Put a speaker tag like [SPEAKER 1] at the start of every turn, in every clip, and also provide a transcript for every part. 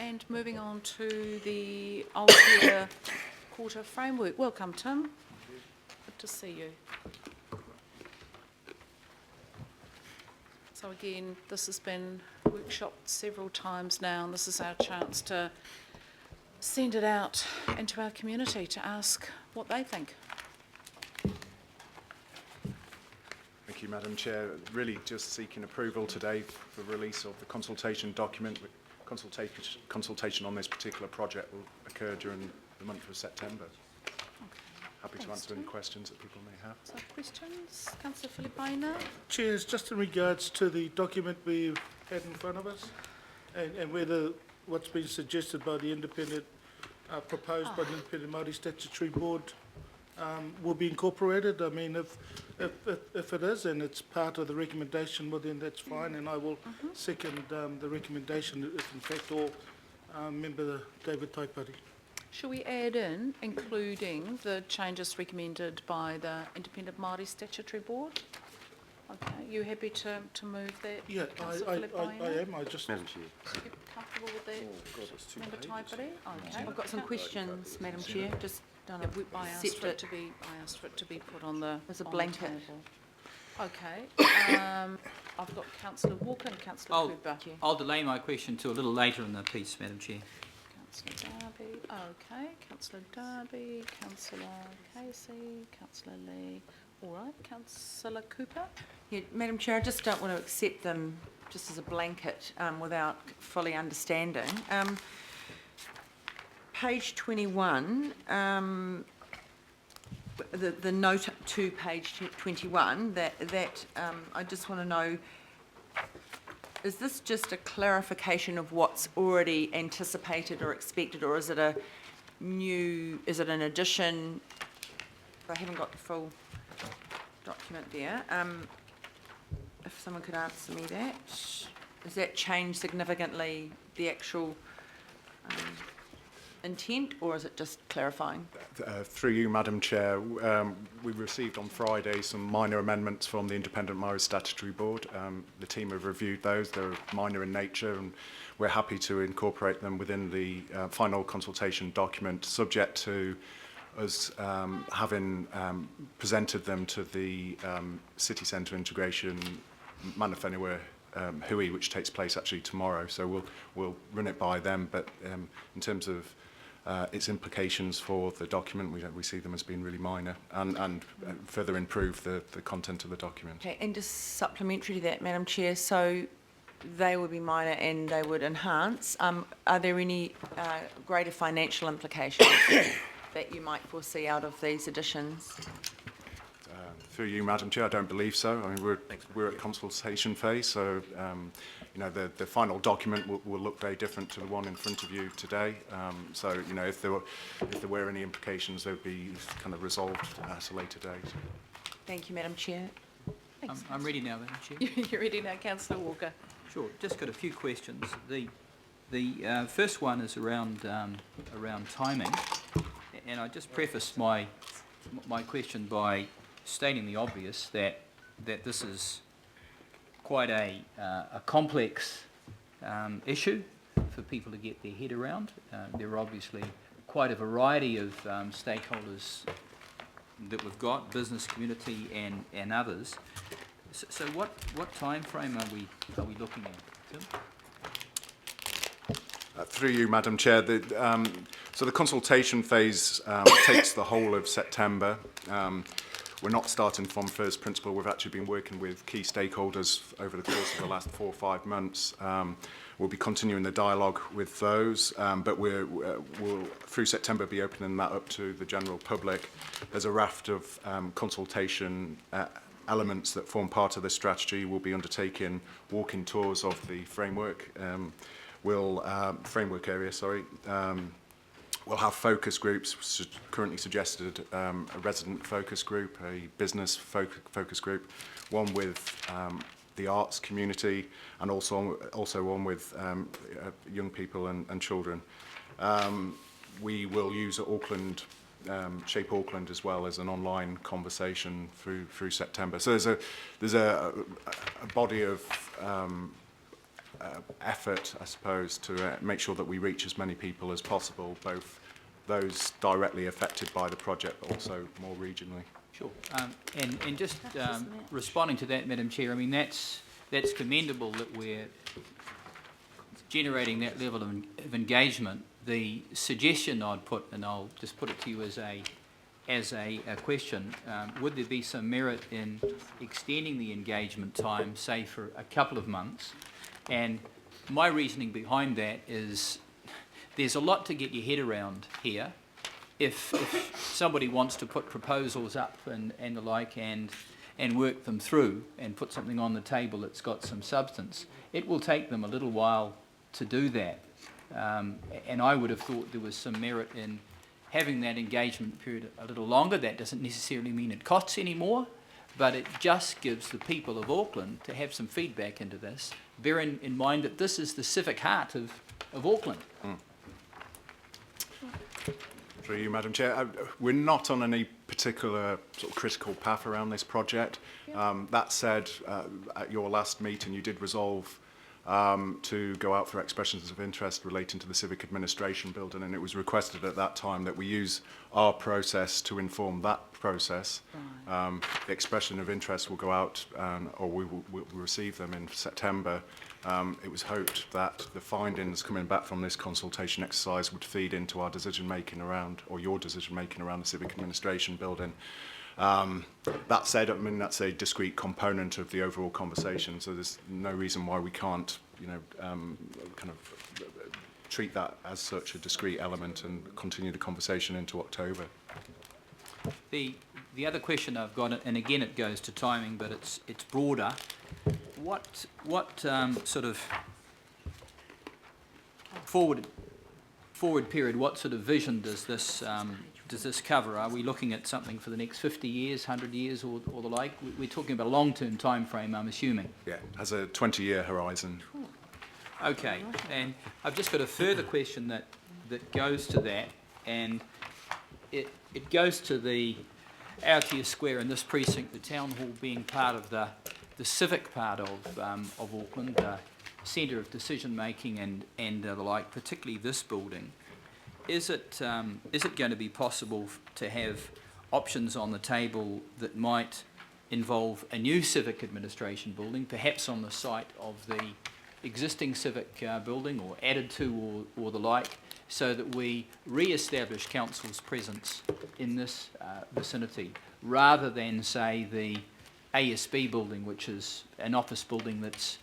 [SPEAKER 1] And moving on to the Aotea Quarter Framework. Welcome, Tim. Good to see you. So again, this has been workshopped several times now, and this is our chance to send it out into our community to ask what they think.
[SPEAKER 2] Thank you, Madam Chair. Really just seeking approval today for release of the consultation document. Consultation on this particular project will occur during the month of September. Happy to answer any questions that people may have.
[SPEAKER 1] So questions? Councillor Filipaina?
[SPEAKER 3] Chairs, just in regards to the document we've had in front of us and whether what's been suggested by the independent, proposed by the Independent Māori Statutory Board will be incorporated. I mean, if it is and it's part of the recommendation, well then that's fine, and I will second the recommendation if in fact all member David Taipari.
[SPEAKER 1] Shall we add in, including the changes recommended by the Independent Māori Statutory Board? Okay, you happy to move that?
[SPEAKER 3] Yeah, I am. I just...
[SPEAKER 4] Madam Chair.
[SPEAKER 1] You comfortable with that,
[SPEAKER 2] Oh, God, that's 2
[SPEAKER 1] Member
[SPEAKER 2] pages.
[SPEAKER 1] Taipari? Okay.
[SPEAKER 5] I've got some questions, Madam Chair. Just done
[SPEAKER 1] I asked for it to be put on the
[SPEAKER 5] as a
[SPEAKER 1] on the
[SPEAKER 5] blanket.
[SPEAKER 1] table. Okay. I've got Councillor Walker and Councillor Cooper.
[SPEAKER 6] I'll delay my question to a little later in the piece, Madam Chair.
[SPEAKER 1] Councillor Darby. Okay. Councillor Darby. Councillor Casey. Councillor Lee. All right. Councillor Cooper.
[SPEAKER 5] Yeah, Madam Chair, I just don't want to accept them just as a blanket without fully understanding. Page 21, the note to page 21, that I just want to know, is this just a clarification of what's already anticipated or expected, or is it a new, is it an addition? I haven't got the full document there. If someone could answer me that. Does that change significantly the actual intent, or is it just clarifying?
[SPEAKER 2] Through you, Madam Chair, we received on Friday some minor amendments from the Independent Māori Statutory Board. The team have reviewed those. They're minor in nature, and we're happy to incorporate them within the final consultation document, subject to us having presented them to the City Centre Integration Mana Whenua hui, which takes place actually tomorrow. So we'll run it by them, but in terms of its implications for the document, we see them as being really minor and further improve the content of the document.
[SPEAKER 5] Okay, and just supplementary to that, Madam Chair, so they would be minor and they would enhance. Are there any greater financial implications that you might foresee out of these additions?
[SPEAKER 2] Through you, Madam Chair, I don't believe so. I mean, we're at consultation phase, so you know, the final document will look very different to the one in front of you today. So you know, if there were any implications, they would be kind of resolved at a later date.
[SPEAKER 5] Thanks, Madam Chair.
[SPEAKER 1] Thanks,
[SPEAKER 6] I'm ready now, Madam Chair.
[SPEAKER 1] You're ready now, Councillor Walker.
[SPEAKER 6] Sure. Just got a few questions. The first one is around timing, and I just preface my question by stating the obvious, that this is quite a complex issue for people to get their head around. There are obviously quite a variety of stakeholders that we've got, business community and others. So what time frame are we looking at, Tim?
[SPEAKER 2] Through you, Madam Chair, so the consultation phase takes the whole of September. We're not starting from first principle. We've actually been working with key stakeholders over the course of the last 4 or 5 months. We'll be continuing the dialogue with those, but we'll through September be opening that up to the general public. There's a raft of consultation elements that form part of this strategy. We'll be undertaking walking tours of the framework, framework area, sorry. We'll have focus groups, currently suggested a resident focus group, a business focus group, one with the arts community, and also one with young people and children. We will use Auckland, Shape Auckland as well as an online conversation through September. So there's a body of effort, I suppose, to make sure that we reach as many people as possible, both those directly affected by the project, but also more regionally.
[SPEAKER 6] Sure. And just responding to that, Madam Chair, I mean, that's commendable that we're generating that level of engagement. The suggestion I'd put, and I'll just put it to you as a question, would there be some merit in extending the engagement time, say, for a couple of months? And my reasoning behind that is there's a lot to get your head around here. If somebody wants to put proposals up and the like and work them through and put something on the table that's got some substance, it will take them a little while to do that. And I would have thought there was some merit in having that engagement period a little longer. That doesn't necessarily mean it costs any more, but it just gives the people of Auckland to have some feedback into this, bearing in mind that this is the civic heart of Auckland.
[SPEAKER 2] Through you, Madam Chair. We're not on any particular sort of critical path around this project. That said, at your last meeting, you did resolve to go out for expressions of interest relating to the civic administration building, and it was requested at that time that we use our process to inform that process. Right. The expression of interest will go out, or we'll receive them in September. It was hoped that the findings coming back from this consultation exercise would feed into our decision-making around, or your decision-making around the civic administration building. That said, I mean, that's a discrete component of the overall conversation, so there's no reason why we can't, kind of treat that as such a discrete element and continue the conversation into October.
[SPEAKER 6] The other question I've got, and again it goes to timing, but it's broader. What sort of forward period? What sort of vision does this cover? Are we looking at something for the next 50 years, 100 years, or the like? We're talking about a long-term time frame, I'm assuming.
[SPEAKER 2] Yeah, it has a 20-year horizon.
[SPEAKER 6] Okay, and I've just got a further question that goes to that, and it goes to the Aotea Square in this precinct, the town hall being part of the civic part of Auckland, the centre of decision making and the like, particularly this building. Is it going to be possible to have options on the table that might involve a new civic administration building, perhaps on the site of the existing civic building, or added to, or the like, so that we re-establish council's presence in this vicinity, rather than, say, the ASB building, which is an office building that's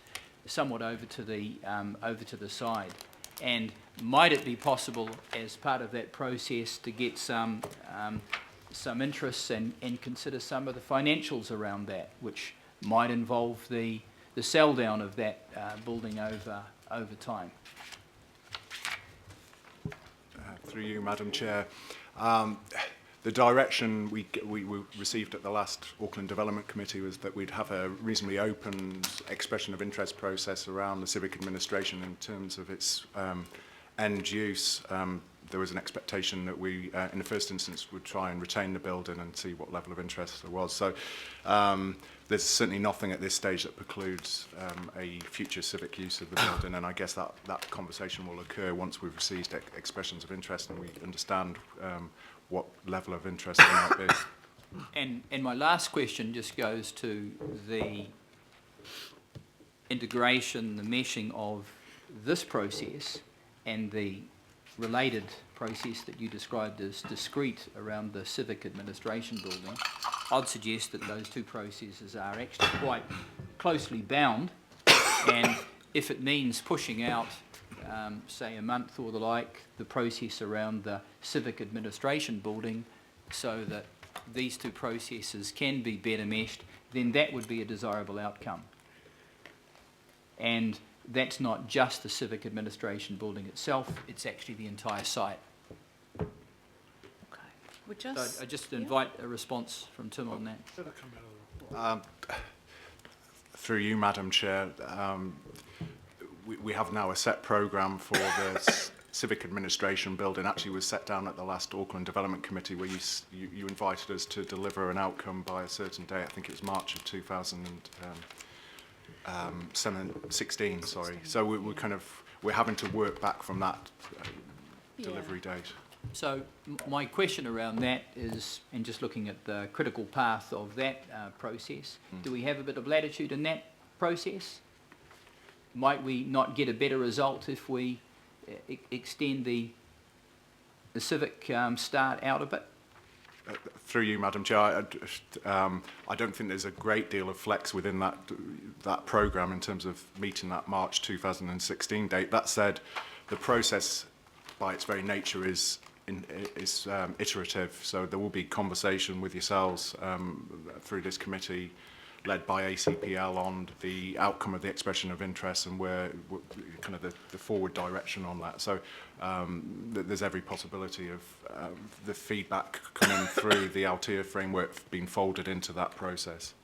[SPEAKER 6] somewhat over to the side? And might it be possible, as part of that process, to get some interest and consider some of the financials around that, which might involve the sell down of that building over time?
[SPEAKER 2] Through you, Madam Chair. The direction we received at the last Auckland Development Committee was that we'd have a reasonably open expression of interest process around the civic administration in terms of its end use. There was an expectation that we, in the first instance, would try and retain the building and see what level of interest there was. So there's certainly nothing at this stage that precludes a future civic use of the building, and I guess that conversation will occur once we've received expressions of interest and we understand what level of interest there might be.
[SPEAKER 6] And my last question just goes to the integration, the meshing of this process and the related process that you described as discrete around the civic administration building. I'd suggest that those two processes are actually quite closely bound, and if it means pushing out, say, a month or the like, the process around the civic administration building, so that these two processes can be better meshed, then that would be a desirable outcome. And that's not just the civic administration building itself, it's actually the entire site.
[SPEAKER 1] Okay.
[SPEAKER 6] So I just invite a response from Tim on that.
[SPEAKER 2] Through you, Madam Chair, we have now a set programme for the civic administration building. Actually was set down at the last Auckland Development Committee, where you invited us to deliver an outcome by a certain day. I think it was March of 16, sorry. So we're having to work back from that delivery date.
[SPEAKER 6] So my question around that is, and just looking at the critical path of that process, do we have a bit of latitude in that process? Might we not get a better result if we extend the civic start out a bit?
[SPEAKER 2] Through you, Madam Chair, I don't think there's a great deal of flex within that programme in terms of meeting that March 2016 date. That said, the process by its very nature is iterative, so there will be conversation with yourselves through this committee led by ACPL on the outcome of the expression of interest and where kind of the forward direction on that. So there's every possibility of the feedback coming through the Altea framework being folded into that process.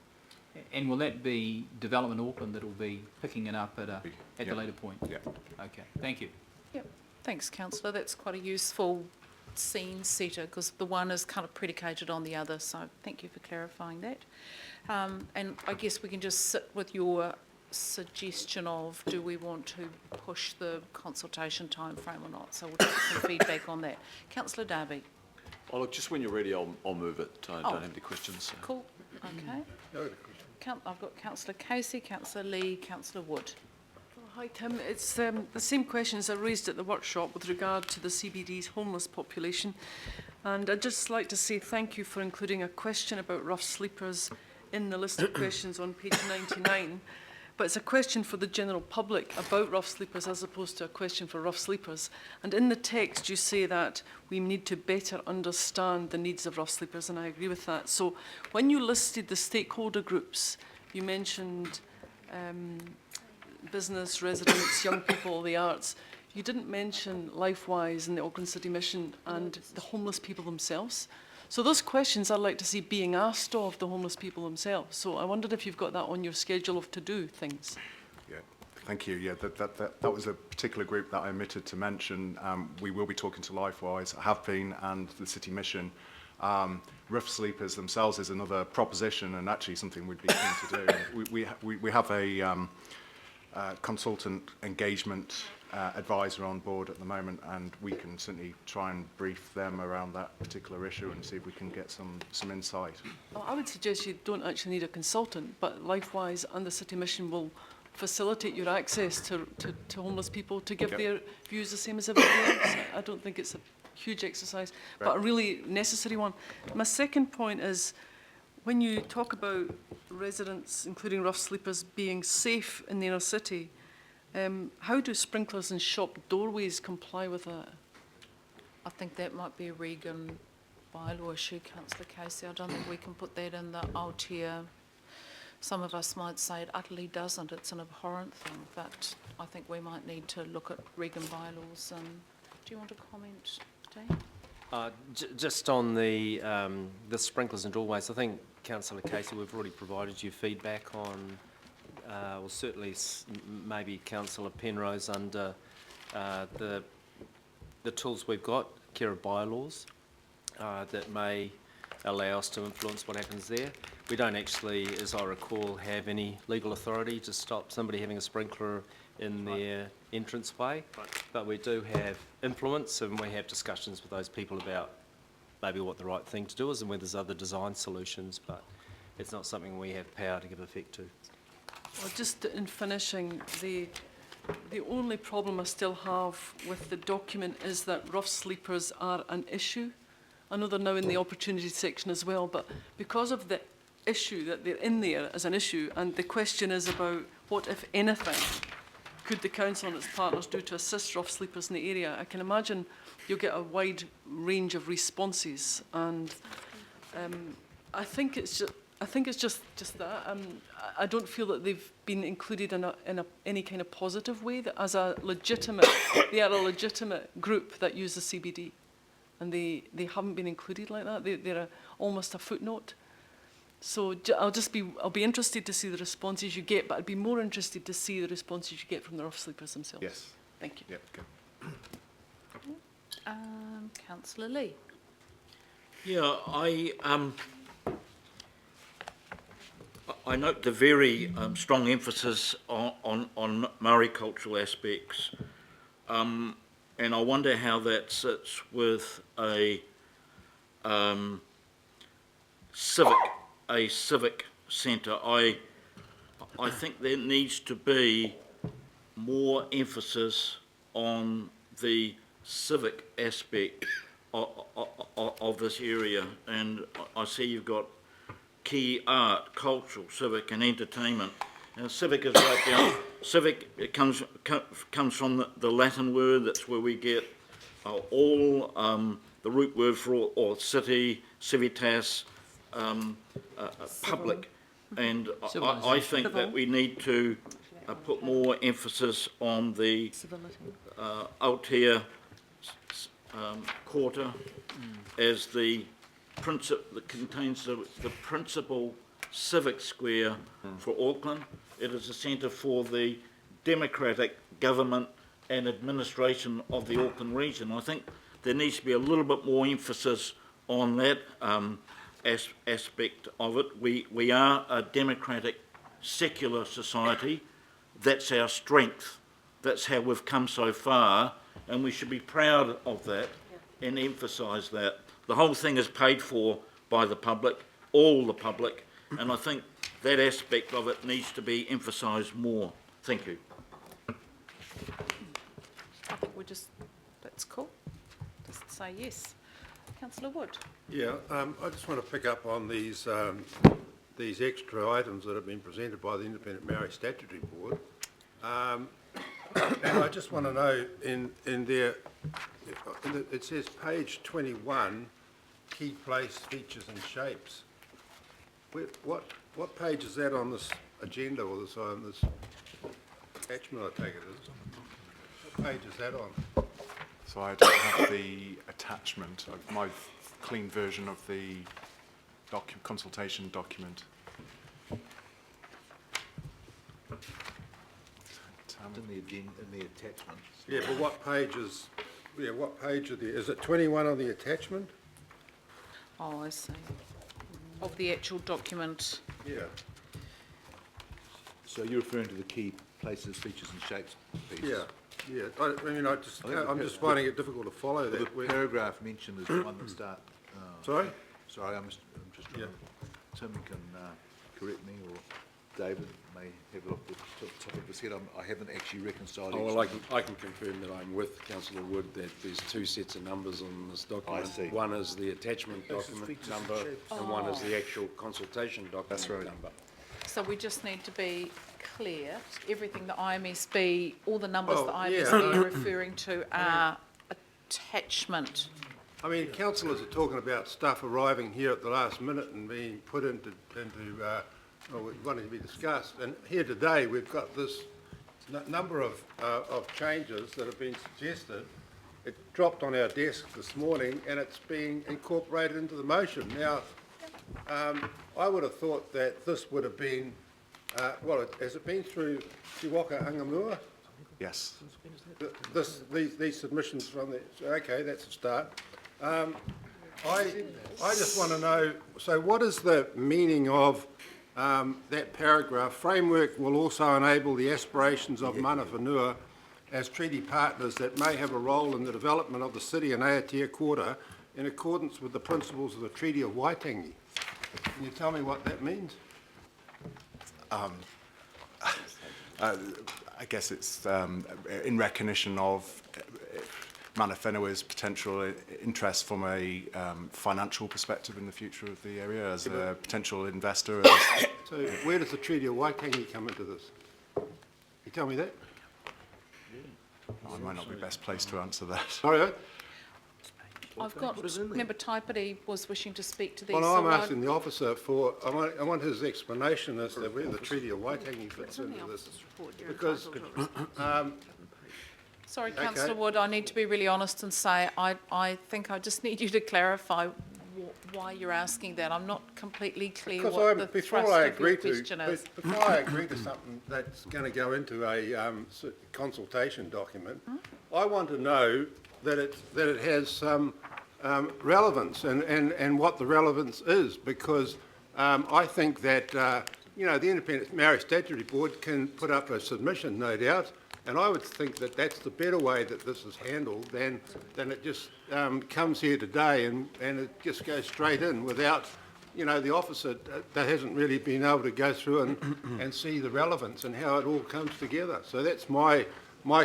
[SPEAKER 6] And will that be Development Auckland that will be picking it up at a later point?
[SPEAKER 2] Yeah.
[SPEAKER 6] Okay, thank you.
[SPEAKER 1] Yep. Thanks, councillor. That's quite a useful scene setter because the one is kind of predicated on the other. So thank you for clarifying that. And I guess we can just sit with your suggestion of do we want to push the consultation time frame or not. So we'll take some feedback on that. Councillor Darby.
[SPEAKER 4] Oh, look, just when you're ready, I'll move it. I don't have any questions. So.
[SPEAKER 1] Cool. Okay. I've got Councillor Casey, Councillor Lee, Councillor Wood.
[SPEAKER 7] Hi Tim, it's the same questions I raised at the workshop with regard to the CBD's homeless population, and I'd just like to say thank you for including a question about rough sleepers in the list of questions on page 99, but it's a question for the general public about rough sleepers as opposed to a question for rough sleepers. And in the text you say that we need to better understand the needs of rough sleepers, and I agree with that. So when you listed the stakeholder groups, you mentioned business, residents, young people, the arts. You didn't mention LifeWise and the Auckland City Mission and the homeless people themselves. So those questions I'd like to see being asked of the homeless people themselves. So I wondered if you've got that on your schedule of to-do things.
[SPEAKER 2] Yeah, thank you. Yeah, that was a particular group that I omitted to mention. We will be talking to LifeWise, have been, and the City Mission. Rough sleepers themselves is another proposition and actually something we'd be keen to do. We have a consultant engagement advisor on board at the moment, and we can certainly try and brief them around that particular issue and see if we can get some insight.
[SPEAKER 7] Well, I would suggest you don't actually need a consultant, but LifeWise and the City Mission will facilitate your access to homeless people to give their views the same as everybody else. I don't think it's a huge exercise, but a really necessary one. My second point is, when you talk about residents, including rough sleepers, being safe in the inner city, how do sprinklers and shop doorways comply with that?
[SPEAKER 1] I think that might be a Regan bylaw issue, Councillor Casey. I don't think we can put that in the Altea. Some of us might say it utterly doesn't. It's an abhorrent thing, but I think we might need to look at Regan bylaws. Do you want to comment, Dave?
[SPEAKER 8] Just on the sprinklers and doorways, I think, Councillor Casey, we've already provided you feedback on, or certainly maybe Councillor Penrose under the tools we've got, care of bylaws, that may allow us to influence what happens there. We don't actually, as I recall, have any legal authority to stop somebody having a sprinkler in their entranceway, but we do have influence, and we have discussions with those people about maybe what the right thing to do is and whether there's other design solutions, but it's not something we have power to give effect to.
[SPEAKER 7] Well, just in finishing, the only problem I still have with the document is that rough sleepers are an issue. I know they're now in the opportunity section as well, but because of the issue that they're in there as an issue, and the question is about what, if anything, could the council and its partners do to assist rough sleepers in the area, I can imagine you'll get a wide range of responses, and I think it's just that. I don't feel that they've been included in any kind of positive way. That as a legitimate, they are a legitimate group that use the CBD, and they haven't been included like that. They're almost a footnote. So I'll be interested to see the responses you get, but I'd be more interested to see the responses you get from the rough sleepers themselves.
[SPEAKER 2] Yes.
[SPEAKER 7] Thank you.
[SPEAKER 2] Yep, good.
[SPEAKER 1] Councillor Lee.
[SPEAKER 9] Yeah, I I note the very strong emphasis on Maori cultural aspects, and I wonder how that sits with a civic centre. I think there needs to be more emphasis on the civic aspect of this area, and I see you've got key art, cultural, civic and entertainment. And civic is right down, civic, it comes from the Latin word, that's where we get all the root word for all, or city, civitas, public. And I think that we need to put more emphasis on the Aotea quarter as the that contains the principal civic square for Auckland. It is a centre for the democratic government and administration of the Auckland region. I think there needs to be a little bit more emphasis on that aspect of it. We are a democratic, secular society. That's our strength. That's how we've come so far, and we should be proud of that and emphasise that. The whole thing is paid for by the public, all the public, and I think that aspect of it needs to be emphasised more. Thank you.
[SPEAKER 1] I think that's cool. Just say yes. Councillor Wood.
[SPEAKER 10] Yeah, I just want to pick up on these extra items that have been presented by the Independent Maori Statutory Board. And I just want to know it says page 21, key place, features and shapes. What page is that on this agenda or on this attachment, I take it is? What page is that on?
[SPEAKER 2] So I don't have the attachment of my clean version of the consultation document.
[SPEAKER 11] In the attachment.
[SPEAKER 10] Yeah, but what page is? Yeah, what page are there? Is it 21 on the attachment?
[SPEAKER 1] Oh, I see. Of the actual document.
[SPEAKER 10] Yeah.
[SPEAKER 11] So you're referring to the key places, features and shapes piece?
[SPEAKER 10] Yeah, yeah. I'm just finding it difficult to follow
[SPEAKER 11] The
[SPEAKER 10] that.
[SPEAKER 11] paragraph mentioned is the one that start.
[SPEAKER 10] Sorry?
[SPEAKER 11] Sorry, I'm just
[SPEAKER 10] Yeah.
[SPEAKER 11] Tim can correct me, or David may have a look at the top of his head. I haven't actually reconciled.
[SPEAKER 12] Oh, well, I can confirm that I'm with Councillor Wood that there's two sets of numbers on this document.
[SPEAKER 11] I see.
[SPEAKER 12] One is the attachment document number, and one is the actual consultation document number.
[SPEAKER 1] So we just need to be clear, everything that IMSB, all the numbers
[SPEAKER 10] Oh,
[SPEAKER 1] that
[SPEAKER 10] yeah.
[SPEAKER 1] IMSB are referring to are attachment.
[SPEAKER 10] I mean, councillors are talking about stuff arriving here at the last minute and being put into wanting to be discussed. And here today, we've got this number of changes that have been suggested. It dropped on our desk this morning, and it's being incorporated into the motion. Now, I would have thought that this would have been, has it been through Te Waka Angamua?
[SPEAKER 2] Yes.
[SPEAKER 10] These submissions from the, okay, that's a start. I just want to know, so what is the meaning of that paragraph? Framework will also enable the aspirations of mana whenua as treaty partners that may have a role in the development of the city and Aotea Quarter in accordance with the principles of the Treaty of Waitangi. Can you tell me what that means?
[SPEAKER 2] I guess it's in recognition of mana whenua's potential interest from a financial perspective in the future of the area as a potential investor.
[SPEAKER 10] So where does the Treaty of Waitangi come into this? Can you tell me that?
[SPEAKER 2] I might not be best placed to answer that.
[SPEAKER 10] Sorry?
[SPEAKER 1] I've got, member Taipiri was wishing to speak to these.
[SPEAKER 10] Well, I'm
[SPEAKER 1] so
[SPEAKER 10] asking the officer for, I want his explanation as to where the Treaty of Waitangi fits into this. Because,
[SPEAKER 1] sorry,
[SPEAKER 10] Okay.
[SPEAKER 1] Councillor Wood, I need to be really honest and say I think I just need you to clarify why you're asking that. I'm not completely clear what the thrust of your question is.
[SPEAKER 10] Before I agree to something that's going to go into a consultation document, I want to know that it has some relevance and what the relevance is, because I think that you know, the Independent Maori Statutory Board can put up a submission, no doubt, and I would think that that's the better way that this is handled than it just comes here today and it just goes straight in without, you know, the officer that hasn't really been able to go through and see the relevance and how it all comes together. So that's my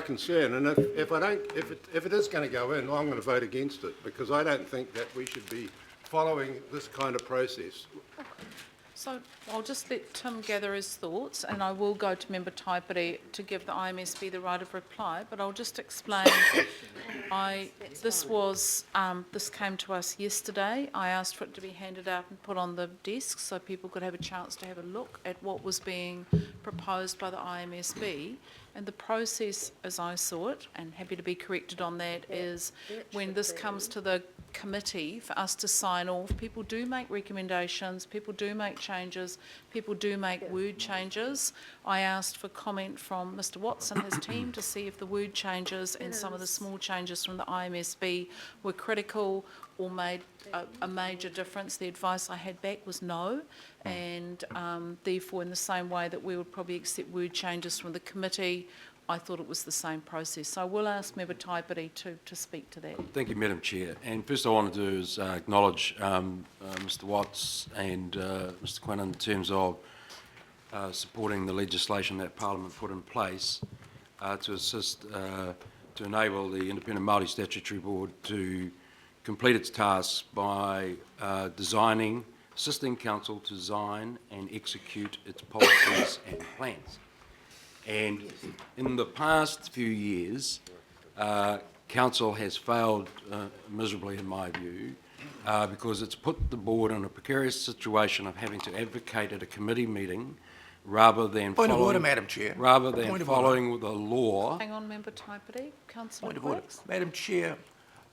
[SPEAKER 10] concern, and if it is going to go in, I'm going to vote against it because I don't think that we should be following this kind of process.
[SPEAKER 1] So I'll just let Tim gather his thoughts, and I will go to Member Taipere to give the IMSB the right of reply, but I'll just explain. This came to us yesterday. I asked for it to be handed out and put on the desk so people could have a chance to have a look at what was being proposed by the IMSB. And the process, as I saw it, and happy to be corrected on that, is when this comes to the committee for us to sign off, people do make recommendations, people do make changes, people do make word changes. I asked for comment from Mr. Watts and his team to see if the word changes and some of the small changes from the IMSB were critical or made a major difference. The advice I had back was no, and therefore in the same way that we would probably accept word changes from the committee, I thought it was the same process. So I will ask Member Taipere to speak to that.
[SPEAKER 12] Thank you, Madam Chair. And first I want to do is acknowledge Mr Watts and Mr Quinn in terms of supporting the legislation that Parliament put in place to assist, to enable the Independent Māori Statutory Board to complete its tasks by assisting Council to design and execute its policies and plans. And in the past few years, Council has failed miserably, in my view, because it's put the board in a precarious situation of having to advocate at a committee meeting rather than
[SPEAKER 13] Point of order, Madam Chair.
[SPEAKER 12] Rather than following the law.
[SPEAKER 1] Hang on, Member Taipere. Councillor
[SPEAKER 13] Point of order.
[SPEAKER 1] Quicks.
[SPEAKER 13] Madam Chair,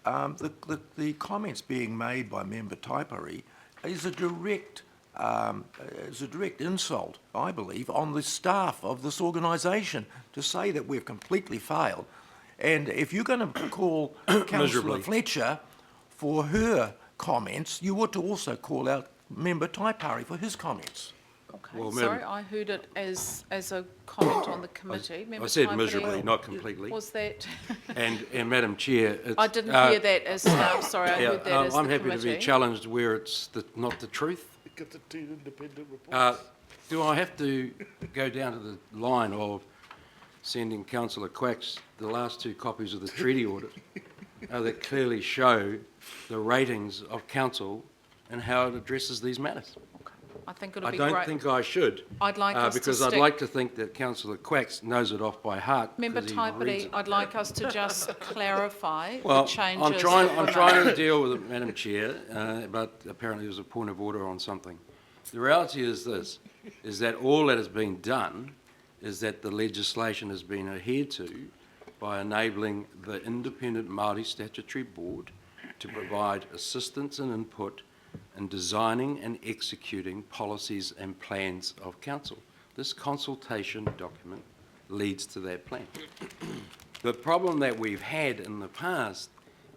[SPEAKER 13] the comments being made by Member Taipere is a direct insult, I believe, on the staff of this organisation to say that we've completely failed. And if you're going to call Councillor Fletcher for her comments, you ought to also call out Member Taipere for his comments.
[SPEAKER 1] Okay,
[SPEAKER 12] Well,
[SPEAKER 1] sorry, I heard it as a comment on the committee.
[SPEAKER 12] I said
[SPEAKER 1] Taipere,
[SPEAKER 12] miserably, not completely.
[SPEAKER 1] Was that?
[SPEAKER 12] And Madam Chair, it's,
[SPEAKER 1] I didn't hear that as staff, sorry, I heard that as the
[SPEAKER 12] I'm
[SPEAKER 1] committee.
[SPEAKER 12] happy to be challenged where it's not the truth.
[SPEAKER 3] Get the two independent reports.
[SPEAKER 12] Do I have to go down to the line of sending Councillor Quacks the last two copies of the treaty audit that clearly show the ratings of Council and how it addresses these matters?
[SPEAKER 1] I think it'll be
[SPEAKER 12] I
[SPEAKER 1] great.
[SPEAKER 12] don't think I should.
[SPEAKER 1] I'd like us to
[SPEAKER 12] because I'd
[SPEAKER 1] stick-
[SPEAKER 12] like to think that Councillor Quacks knows it off by heart.
[SPEAKER 1] Member
[SPEAKER 12] because he reads
[SPEAKER 1] Taipere,
[SPEAKER 12] it.
[SPEAKER 1] I'd like us to just clarify the
[SPEAKER 12] Well,
[SPEAKER 1] changes.
[SPEAKER 12] I'm trying to deal with it, Madam Chair, but apparently there's a point of order on something. The reality is this, is that all that has been done is that the legislation has been adhered to by enabling the Independent Māori Statutory Board to provide assistance and input in designing and executing policies and plans of Council. This consultation document leads to that plan. The problem that we've had in the past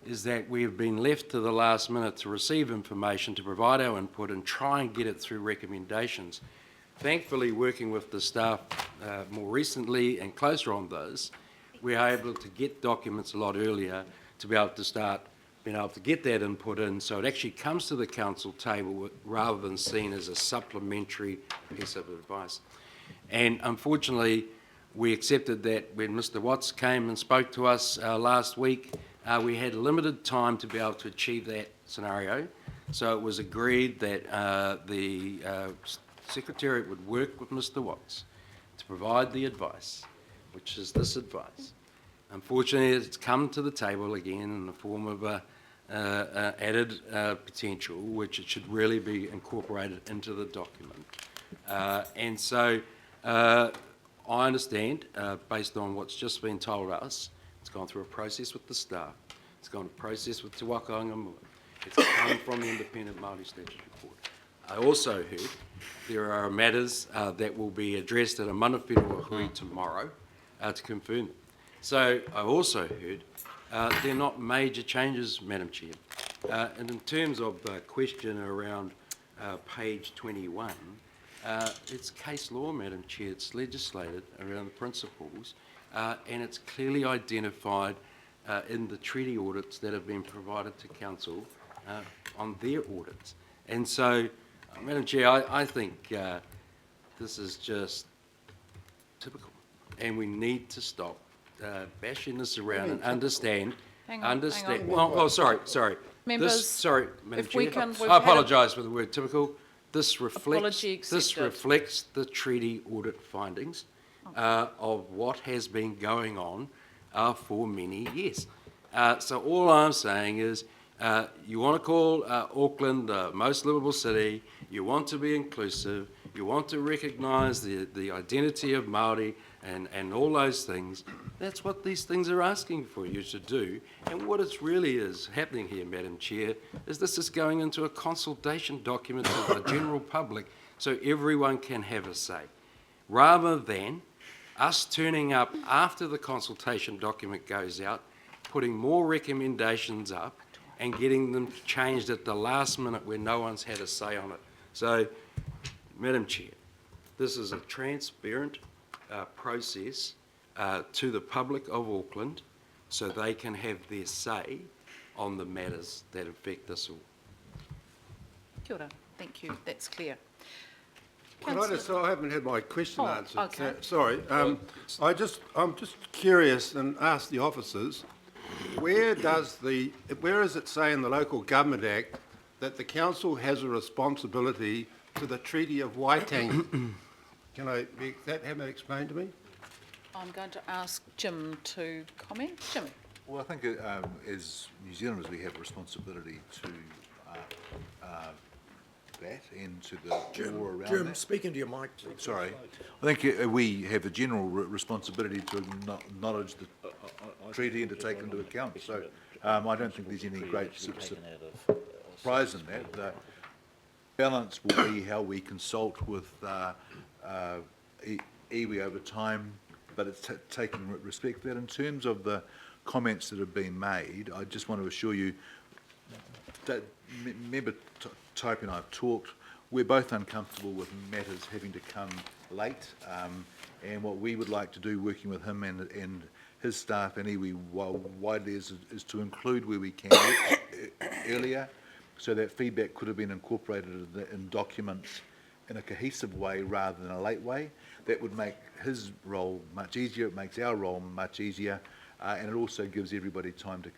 [SPEAKER 12] is that we've been left to the last minute to receive information, to provide our input and try and get it through recommendations. Thankfully, working with the staff more recently and closer on those, we are able to get documents a lot earlier to be able to start being able to get that input in, so it actually comes to the Council table rather than seen as a supplementary piece of advice. And unfortunately, we accepted that when Mr Watts came and spoke to us last week, we had limited time to be able to achieve that scenario. So it was agreed that the Secretariat would work with Mr Watts to provide the advice, which is this advice. Unfortunately, it's come to the table again in the form of added potential, which it should really be incorporated into the document. And so I understand, based on what's just been told us, it's gone through a process with the staff, it's gone through a process with Te Waka Angamua, it's come from the Independent Māori Statutory Board. I also heard there are matters that will be addressed at a mana whenua hui tomorrow to confirm it. So I also heard they're not major changes, Madam Chair. And in terms of the question around page 21, It's case law, Madam Chair. It's legislated around the principles, and it's clearly identified in the treaty audits that have been provided to council on their audits. And so, Madam Chair, I think this is just typical, and we need to stop bashing this around and understand.
[SPEAKER 1] Hang on.
[SPEAKER 12] Well, sorry.
[SPEAKER 1] Members,
[SPEAKER 12] Sorry, Madam
[SPEAKER 1] if we
[SPEAKER 12] Chair.
[SPEAKER 1] can- we've
[SPEAKER 12] I
[SPEAKER 1] had a-
[SPEAKER 12] apologise for the word typical. This
[SPEAKER 1] Apology accepted.
[SPEAKER 12] reflects the treaty audit findings of what has been going on for many years. So all I'm saying is, you want to call Auckland the most livable city, you want to be inclusive, you want to recognise the identity of Māori and all those things. That's what these things are asking for you to do. And what it's really is happening here, Madam Chair, is this is going into a consultation document to the general public so everyone can have a say, rather than us turning up after the consultation document goes out, putting more recommendations up and getting them changed at the last minute where no one's had a say on it. So, Madam Chair, this is a transparent process to the public of Auckland so they can have their say on the matters that affect us all.
[SPEAKER 1] Kia ora. Thank you. That's clear.
[SPEAKER 10] Can I just, I haven't had my question
[SPEAKER 1] Oh,
[SPEAKER 10] answered.
[SPEAKER 1] okay.
[SPEAKER 10] Sorry. I'm just curious and ask the officers, where is it say in the Local Government Act that the council has a responsibility to the Treaty of Waitangi? Can I have that explained to me?
[SPEAKER 1] I'm going to ask Jim to comment. Jim?
[SPEAKER 11] Well, I think as New Zealanders, we have a responsibility to that and to the law around
[SPEAKER 13] Jim,
[SPEAKER 11] that.
[SPEAKER 13] speak into your mic, please.
[SPEAKER 11] Sorry. I think we have a general responsibility to acknowledge the treaty and to take into account. So I don't think there's any great surprise in that. The balance will be how we consult with iwi over time, but it's taking respect for that. In terms of the comments that have been made, I just want to assure you that member Type and I have talked. We're both uncomfortable with matters having to come late, and what we would like to do, working with him and his staff and iwi widely, is to include where we can earlier, so that feedback could have been incorporated in documents in a cohesive way rather than a late way. That would make his role much easier, it makes our role much easier, and it also gives everybody time to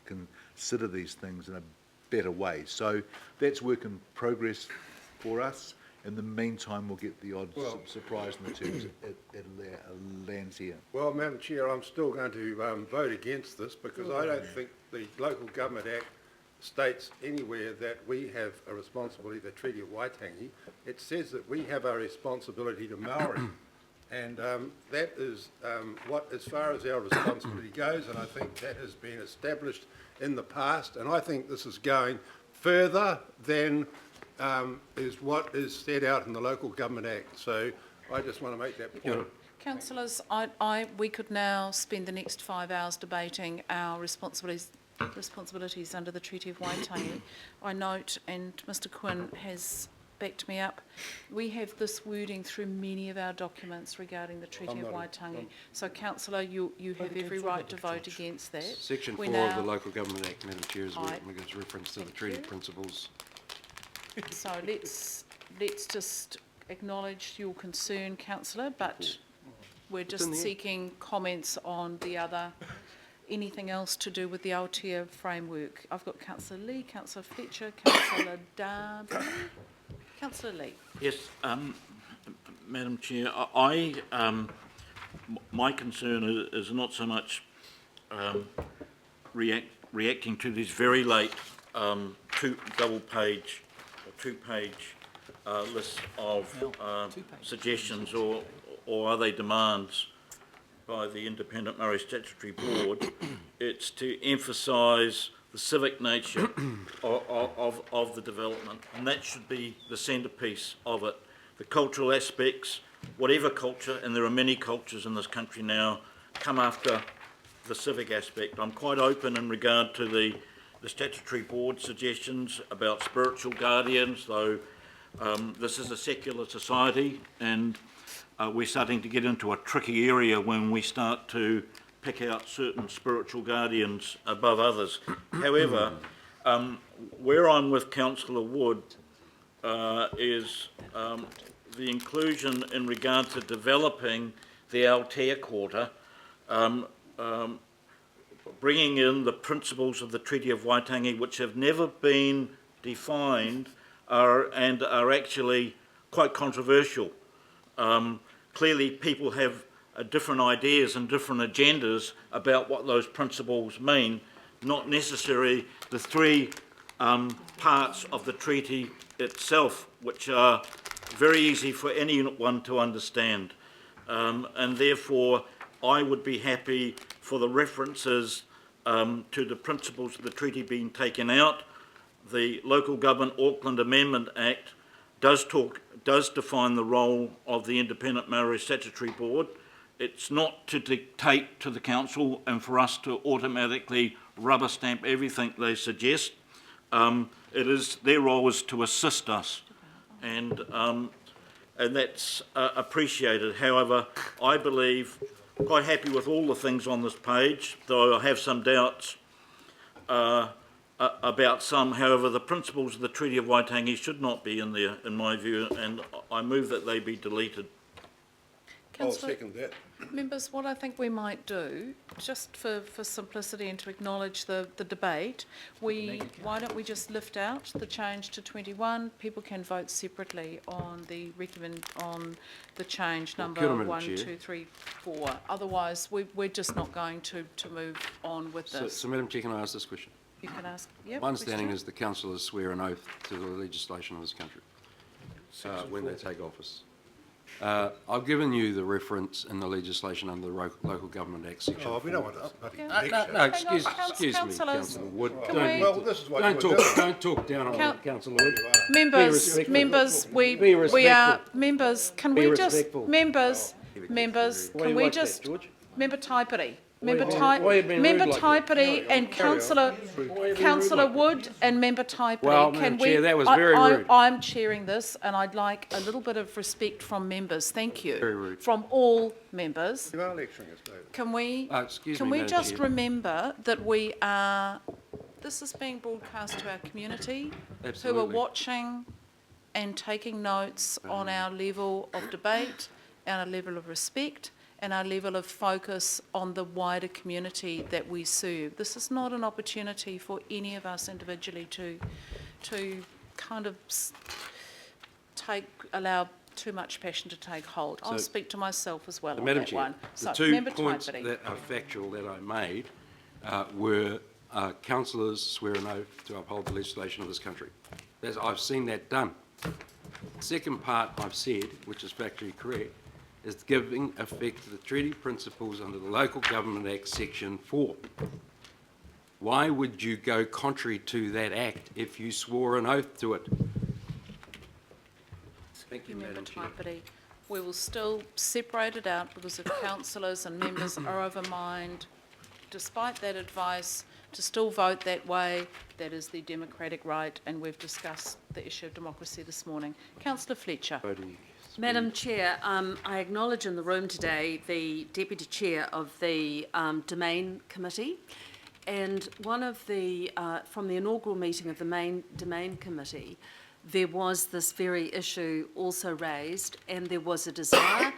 [SPEAKER 11] consider these things in a better way. So that's work in progress for us. In the meantime, we'll get the odd surprise in the terms it lands here.
[SPEAKER 10] Well, Madam Chair, I'm still going to vote against this because I don't think the Local Government Act states anywhere that we have a responsibility, the Treaty of Waitangi. It says that we have a responsibility to Maori. And that is what, as far as our responsibility goes, and I think that has been established in the past, and I think this is going further than is what is set out in the Local Government Act. So I just want to make that point.
[SPEAKER 1] Councillors, we could now spend the next 5 hours debating our responsibilities under the Treaty of Waitangi. I note, and Mr Quinn has backed me up, we have this wording through many of our documents regarding the Treaty of Waitangi. So, Councillor, you have every right to vote against that.
[SPEAKER 12] Section 4 of the Local Government Act, Madam Chair, is where it makes reference to the treaty principles.
[SPEAKER 1] So let's just acknowledge your concern, Councillor, but we're just seeking comments on the other, anything else to do with the Aotea framework. I've got Councillor Lee, Councillor Fletcher, Councillor Darby. Councillor Lee.
[SPEAKER 9] Yes, Madam Chair, my concern is not so much reacting to these very late two-page lists of suggestions or are they demands by the Independent Māori Statutory Board. It's to emphasise the civic nature of the development, and that should be the centrepiece of it. The cultural aspects, whatever culture, and there are many cultures in this country now, come after the civic aspect. I'm quite open in regard to the statutory board suggestions about spiritual guardians, though This is a secular society, and we're starting to get into a tricky area when we start to pick out certain spiritual guardians above others. However, where I'm with Councillor Wood is the inclusion in regard to developing the Aotea Quarter, bringing in the principles of the Treaty of Waitangi, which have never been defined and are actually quite controversial. Clearly, people have different ideas and different agendas about what those principles mean, not necessarily the three parts of the treaty itself, which are very easy for anyone to understand. And therefore, I would be happy for the references to the principles of the treaty being taken out. The Local Government Auckland Amendment Act does define the role of the Independent Maori Statutory Board. It's not to dictate to the council and for us to automatically rubber stamp everything they suggest. Their role is to assist us, and that's appreciated. However, I believe, quite happy with all the things on this page, though I have some doubts about some. However, the principles of the Treaty of Waitangi should not be in there, in my view, and I move that they be deleted.
[SPEAKER 10] I'll second that.
[SPEAKER 1] Members, what I think we might do, just for simplicity and to acknowledge the debate, why don't we just lift out the change to 21? People can vote separately on the change number 1, 2, 3, 4. Otherwise, we're just not going to move on with this.
[SPEAKER 12] So, Madam Chair, can I ask this question?
[SPEAKER 1] You can ask. Yep,
[SPEAKER 12] My understanding is the councillors swear an oath to the legislation of this country when they take office. I've given you the reference in the legislation under the Local Government Act section.
[SPEAKER 10] Oh, we don't want to bloody
[SPEAKER 12] No, excuse me, Councillor Wood.
[SPEAKER 10] Well, this is what you were doing.
[SPEAKER 12] Don't talk down on Councillor Wood.
[SPEAKER 1] Members, can we just, Member Taipiri, Member Taipiri and Councillor Wood and Member Taipiri.
[SPEAKER 12] Well, Madam Chair, that was very rude.
[SPEAKER 1] I'm chairing this and I'd like a little bit of respect from members, thank you.
[SPEAKER 12] Very rude.
[SPEAKER 1] From all members.
[SPEAKER 10] You are lecturing us, David.
[SPEAKER 1] Can we
[SPEAKER 12] Madam
[SPEAKER 1] just
[SPEAKER 12] Chair.
[SPEAKER 1] remember that this is being broadcast to our community who are
[SPEAKER 12] Absolutely.
[SPEAKER 1] watching and taking notes on our level of debate, our level of respect, and our level of focus on the wider community that we serve. This is not an opportunity for any of us individually to kind of allow too much passion to take hold. I'll speak to myself as well on
[SPEAKER 12] Madam
[SPEAKER 1] that
[SPEAKER 12] Chair,
[SPEAKER 1] one.
[SPEAKER 12] the
[SPEAKER 1] So,
[SPEAKER 12] two
[SPEAKER 1] Member
[SPEAKER 12] points
[SPEAKER 1] Taipiri.
[SPEAKER 12] that are factual that I made were councillors swear an oath to uphold the legislation of this country. I've seen that done. The second part I've said, which is factually correct, is giving effect to the treaty principles under the Local Government Act Section 4. Why would you go contrary to that act if you swore an oath to it? Thank you,
[SPEAKER 1] Member
[SPEAKER 12] Madam Chair.
[SPEAKER 1] Taipiri. We will still separate it out because if councillors and members are of a mind, despite that advice, to still vote that way, that is their democratic right, and we've discussed the issue of democracy this morning. Councillor Fletcher.
[SPEAKER 14] Madam Chair, I acknowledge in the room today the Deputy Chair of the Domain Committee, and one of the, from the inaugural meeting of the main Domain Committee, there was this very issue also raised, and there was a desire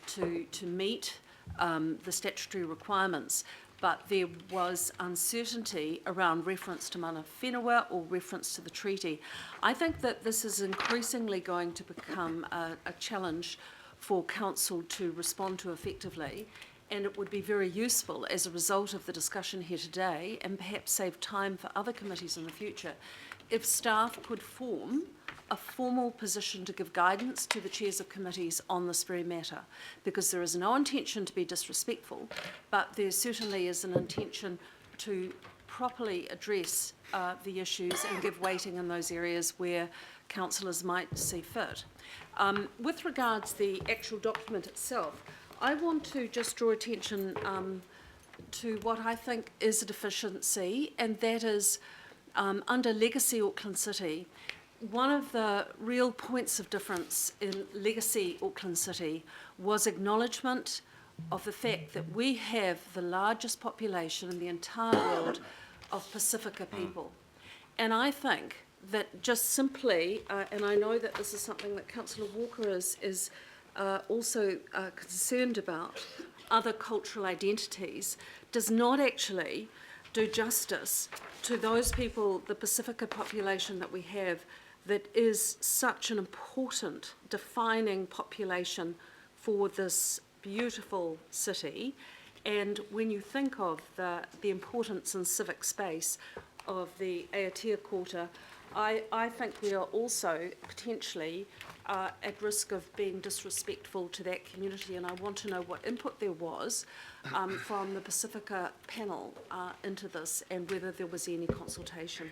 [SPEAKER 14] to meet the statutory requirements, but there was uncertainty around reference to mana whenua or reference to the treaty. I think that this is increasingly going to become a challenge for council to respond to effectively, and it would be very useful as a result of the discussion here today, and perhaps save time for other committees in the future, if staff could form a formal position to give guidance to the chairs of committees on this very matter, because there is no intention to be disrespectful, but there certainly is an intention to properly address the issues and give weighting in those areas where councillors might see fit. With regards to the actual document itself, I want to just draw attention to what I think is a deficiency, and that is under Legacy Auckland City, one of the real points of difference in legacy Auckland City was acknowledgement of the fact that we have the largest population in the entire world of Pacifica people. And I think that just simply, and I know that this is something that Councillor Walker is also concerned about, other cultural identities, does not actually do justice to those people, the Pacifica population that we have, that is such an important defining population for this beautiful city. And when you think of the importance in civic space of the Aotea Quarter, I think we are also potentially at risk of being disrespectful to that community, and I want to know what input there was from the Pacifica panel into this, and whether there was any consultation.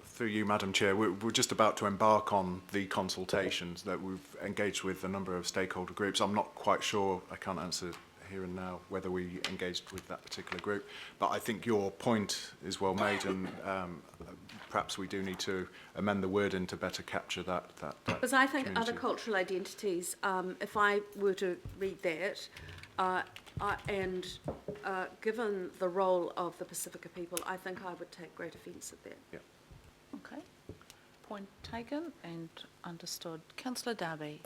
[SPEAKER 2] Through you, Madam Chair, we're just about to embark on the consultations that we've engaged with a number of stakeholder groups. I'm not quite sure, I can't answer here and now whether we engaged with that particular group, but I think your point is well made, and perhaps we do need to amend the wording to better capture that
[SPEAKER 14] Because I think
[SPEAKER 2] community.
[SPEAKER 14] other cultural identities, if I were to read that, and given the role of the Pacifica people, I think I would take great offence at that.
[SPEAKER 2] Yeah.
[SPEAKER 1] Okay. Point taken and understood. Councillor Darby.